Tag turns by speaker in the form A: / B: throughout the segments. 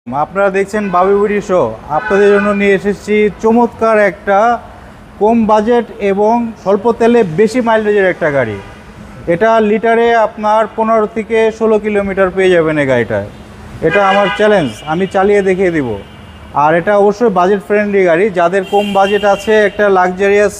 A: আপনারা দেখছেন বাবুবুড়ি শো। আপনাদের জন্য নিয়ে এসেছি চমৎকার একটা কম বাজেট এবং স্বল্প তেলে বেশি মাইলেজের একটা গাড়ি। এটা লিটারে আপনার 15 থেকে 16 কিলোমিটার পেয়ে যাবেন এই গাড়িটায়। এটা আমার চ্যালেঞ্জ, আমি চালিয়ে দেখিয়ে দিব। আর এটা অবশ্যই বাজেট ফ্রেন্ডলি গাড়ি। যাদের কম বাজেট আছে, একটা লাক্সারিয়াস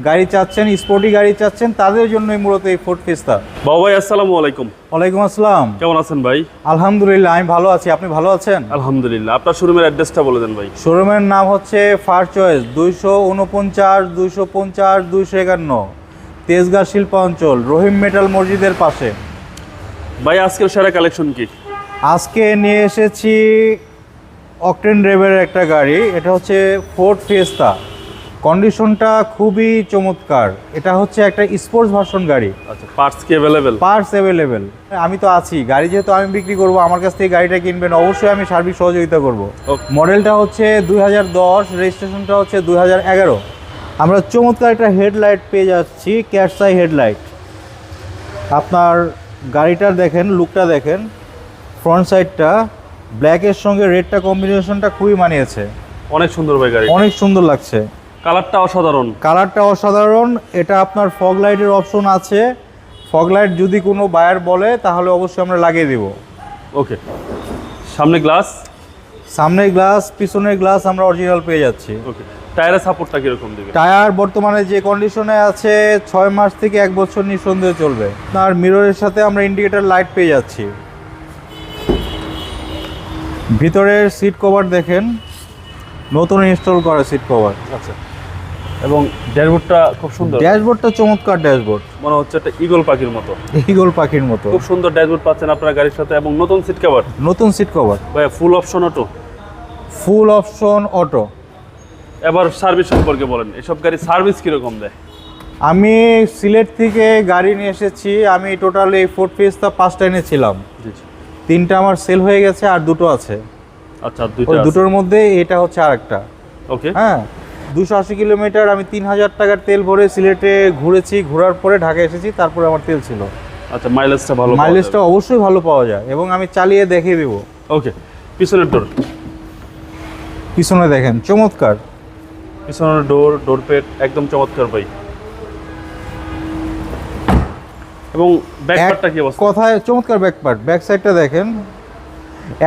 A: গাড়ি চাচ্ছেন, স্পোর্টি গাড়ি চাচ্ছেন, তাদের জন্যই মূলত এই ফোর্ড ফিস্তা।
B: বাবু ভাই আসসালামু আলাইকুম।
A: ওয়ালাইকুম আসসালাম।
B: কেমন আছেন ভাই?
A: আলহামদুলিল্লাহ, আমি ভালো আছি। আপনি ভালো আছেন?
B: আলহামদুলিল্লাহ। আপনার শোরুমের অ্যাড্রেসটা বলে দেন ভাই।
A: শোরুমের নাম হচ্ছে ফার্স্ট চয়েস, 249, 250, 251, তেজগাঁ শিল্পাঞ্চল, রহিম মেটাল মসজিদের পাশে।
B: ভাই আজকের সেরা কালেকশন কি?
A: আজকে নিয়ে এসেছি অকটেন রেভের একটা গাড়ি। এটা হচ্ছে ফোর্ড ফিয়েস্তা। কন্ডিশনটা খুবই চমৎকার। এটা হচ্ছে একটা স্পোর্টস ভার্সন গাড়ি।
B: আচ্ছা, পার্টস কি অ্যাভেলেবেল?
A: Parts available. আমি তো আছি, গাড়ি যেহেতু আমি বিক্রি করব, আমার কাছ থেকে গাড়িটা কিনবেন, অবশ্যই আমি সার্ভিস সহযোগিতা করব। মডেলটা হচ্ছে 2010, রেজিস্ট্রেশনটা হচ্ছে 2011। আমরা চমৎকার একটা হেডলাইট পেয়ে যাচ্ছি, ক্যাটসাই হেডলাইট। আপনার গাড়িটার দেখেন, লুকটা দেখেন, ফ্রন্ট সাইডটা ব্ল্যাকের সঙ্গে রেডটা কম্বিনেশনটা খুবই মানিয়েছে।
B: অনেক সুন্দর ভাই গাড়ি,
A: অনেক সুন্দর লাগছে।
B: কালারটা অসাধারণ।
A: কালারটা অসাধারণ। এটা আপনার ফগ লাইটের অপশন আছে। ফগ লাইট যদি কোনো বায়ার বলে তাহলে অবশ্যই আমরা লাগিয়ে দিব।
B: ওকে, সামনে গ্লাস,
A: সামনের গ্লাস, পিছনের গ্লাস আমরা অরিজিনাল পেয়ে যাচ্ছি।
B: ওকে, টায়ারের সাপোর্টটা কিরকম দিবে?
A: টায়ার বর্তমানে যে কন্ডিশনে আছে 6 মাস থেকে 1 বছর নিঃসন্দেহে চলবে। আর মিররের সাথে আমরা ইন্ডিকেটর লাইট পেয়ে যাচ্ছি। ভিতরের সিট কভার দেখেন, নতুন ইনস্টল করা সিট কভার।
B: আচ্ছা, এবং ড্যাশবোর্ডটা খুব সুন্দর।
A: ড্যাশবোর্ডটা চমৎকার ড্যাশবোর্ড,
B: মনে হচ্ছে একটা ঈগল পাখির মতো।
A: ঈগল পাখির মতো।
B: খুব সুন্দর ড্যাশবোর্ড পাচ্ছেন আপনারা গাড়ির সাথে, এবং নতুন সিট কভার।
A: নতুন সিট কভার
B: ভাই full option auto.
A: Full option auto.
B: এবার সার্ভিস সম্পর্কে বলেন, এসব গাড়ি সার্ভিস কিরকম দেয়?
A: আমি সিলেট থেকে গাড়ি নিয়ে এসেছি। আমি টোটাল এই ফোর্ড ফিয়েস্তা 5টা এনেছিলাম।
B: জি জি।
A: 3টা আমার সেল হয়ে গেছে, আর 2টো আছে।
B: আচ্ছা,
A: ওই
B: দুইটা।
A: দুটোর মধ্যে এটা হচ্ছে আরেকটা।
B: ওকে।
A: হ্যাঁ, 280 কিলোমিটার আমি 3000 টাকার তেল ভরে সিলেটে ঘুরেছি। ঘোরার পরে ঢাকা এসেছি, তারপরে আমার তেল ছিল।
B: আচ্ছা, মাইলেজটা ভালো?
A: মাইলেজটা অবশ্যই ভালো পাওয়া যায়, এবং আমি চালিয়ে দেখিয়ে দেবো।
B: ওকে, পিছনের ডোর।
A: পিছনে দেখেন, চমৎকার।
B: পিছনের ডোর পেট একদম চমৎকার ভাই। এবং ব্যাক পার্টটা কি অবস্থা?
A: কথায় চমৎকার ব্যাক পার্ট, ব্যাক সাইডটা দেখেন।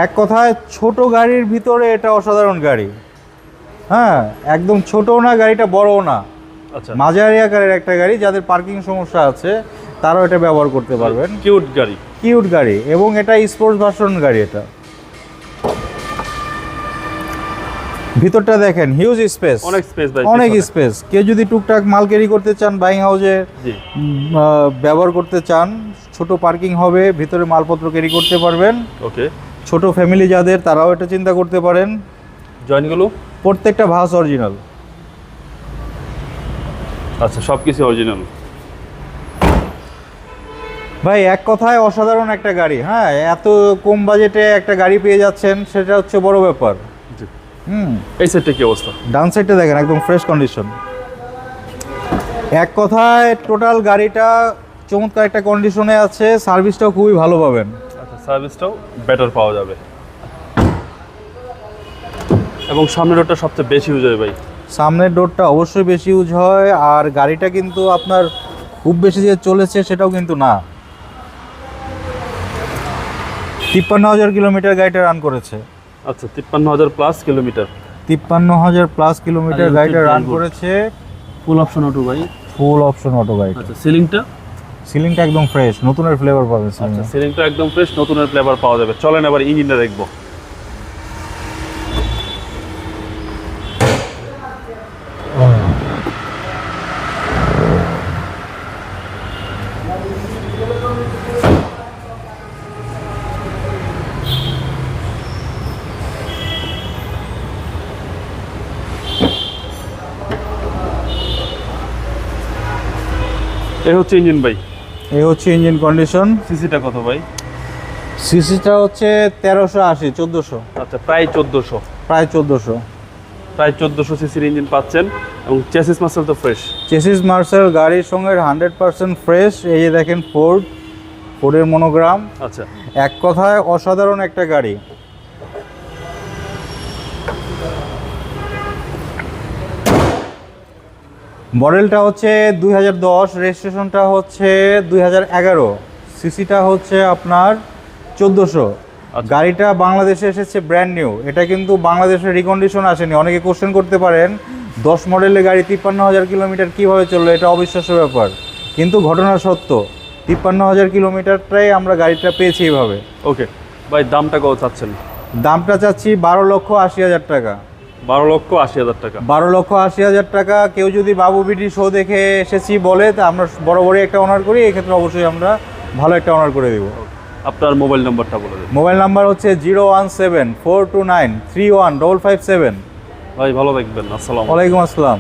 A: এক কথায় ছোট গাড়ির ভিতরে এটা অসাধারণ গাড়ি। হ্যাঁ, একদম ছোটও না গাড়িটা, বড়ও না,
B: আচ্ছা,
A: মাঝারি আকারের একটা গাড়ি। যাদের পার্কিং সমস্যা আছে তারাও এটা ব্যবহার করতে পারবেন।
B: কিউট গাড়ি।
A: কিউট গাড়ি, এবং এটা স্পোর্টস ভার্সন গাড়ি। এটা ভিতরটা দেখেন, হিউজ স্পেস,
B: অনেক স্পেস ভাই,
A: অনেক
B: পিছনে।
A: স্পেস। কেউ যদি টুকটাক মাল ক্যারি করতে চান, বাইং হাউসে
B: জি,
A: ব্যবহার করতে চান, ছোট পার্কিং হবে, ভিতরে মালপত্র ক্যারি করতে পারবেন।
B: ওকে।
A: ছোট ফ্যামিলি যাদের, তারাও এটা চিন্তা করতে পারেন।
B: জয়েন্টগুলো?
A: প্রত্যেকটা ভাস অরিজিনাল।
B: আচ্ছা, সব কিছু অরিজিনাল
A: ভাই এক কথায় অসাধারণ একটা গাড়ি। হ্যাঁ, এত কম বাজেটে একটা গাড়ি পেয়ে যাচ্ছেন, সেটা হচ্ছে বড় ব্যাপার।
B: জি।
A: হুম।
B: এই সেটটা কি অবস্থা?
A: ডান সাইডটা দেখেন, একদম ফ্রেশ কন্ডিশন। এক কথায় টোটাল গাড়িটা চমৎকার একটা কন্ডিশনে আছে। সার্ভিসটাও খুবই ভালো পাবেন।
B: আচ্ছা, সার্ভিসটাও বেটার পাওয়া যাবে। এবং সামনের রোডটা সবচেয়ে বেশি ইউজ হয় ভাই।
A: সামনের ডোরটা অবশ্যই বেশি ইউজ হয়। আর গাড়িটা কিন্তু আপনার খুব বেশি যে চলেছে সেটাও কিন্তু না। 53,000 কিলোমিটার গাড়িটা রান করেছে।
B: আচ্ছা, 53,000 প্লাস কিলোমিটার।
A: 53,000 প্লাস কিলোমিটার গাড়িটা রান করেছে।
B: ফুল অপশন অটো ভাই।
A: ফুল অপশন অটো গাড়ি।
B: আচ্ছা, সিলিংটা?
A: সিলিংটা একদম ফ্রেশ, নতুনের ফ্লেভার পাবেন।
B: আচ্ছা, সিলিংটা একদম ফ্রেশ, নতুনের ফ্লেভার পাওয়া যাবে। চলেন এবার ইঞ্জিনটা দেখবো। এই হচ্ছে ইঞ্জিন ভাই।
A: এই হচ্ছে ইঞ্জিন কন্ডিশন।
B: সিসিটা কত ভাই?
A: সিসিটা হচ্ছে 1380, 1400।
B: আচ্ছা, প্রায় 1400।
A: প্রায় 1400।
B: প্রায় 1400 সিসির ইঞ্জিন পাচ্ছেন, এবং চেসিস মাসেল তো ফ্রেশ।
A: চেসিস মার্সেল গাড়ির সঙ্গে 100% ফ্রেশ। এই যে দেখেন ফোর্ডের মনোগ্রাম।
B: আচ্ছা,
A: এক কথায় অসাধারণ একটা গাড়ি। মডেলটা হচ্ছে 2010, রেজিস্ট্রেশনটা হচ্ছে 2011, সিসিটা হচ্ছে আপনার 1400।
B: আচ্ছা।
A: গাড়িটা বাংলাদেশে এসেছে ব্র্যান্ড নিউ, এটা কিন্তু বাংলাদেশের রিকন্ডিশন আসেনি। অনেকে কোশ্চেন করতে পারেন 10 মডেলের গাড়ি 53,000 কিলোমিটার কীভাবে চললো, এটা অবিশ্বাস্য ব্যাপার, কিন্তু ঘটনা সত্য। 53,000 কিলোমিটারটাই আমরা গাড়িটা পেয়েছি এইভাবে।
B: ওকে ভাই, দামটা কত চাচ্ছেন?
A: দামটা চাচ্ছি 12,80,000 টাকা।
B: 12,80,000 টাকা।
A: 12,80,000 টাকা। কেউ যদি বাবু বিডি শো দেখে এসেছি বলে, তা আমরা বড় একটা অনার করি, এক্ষেত্রে অবশ্যই আমরা ভালো একটা অনার করে দেবো।
B: আপনার মোবাইল নাম্বারটা বলে দেন।
A: মোবাইল নাম্বার হচ্ছে 01742931557।
B: ভাই ভালো থাকবেন, আসসালামু আলাইকুম।
A: ওয়ালাইকুম আসসালাম।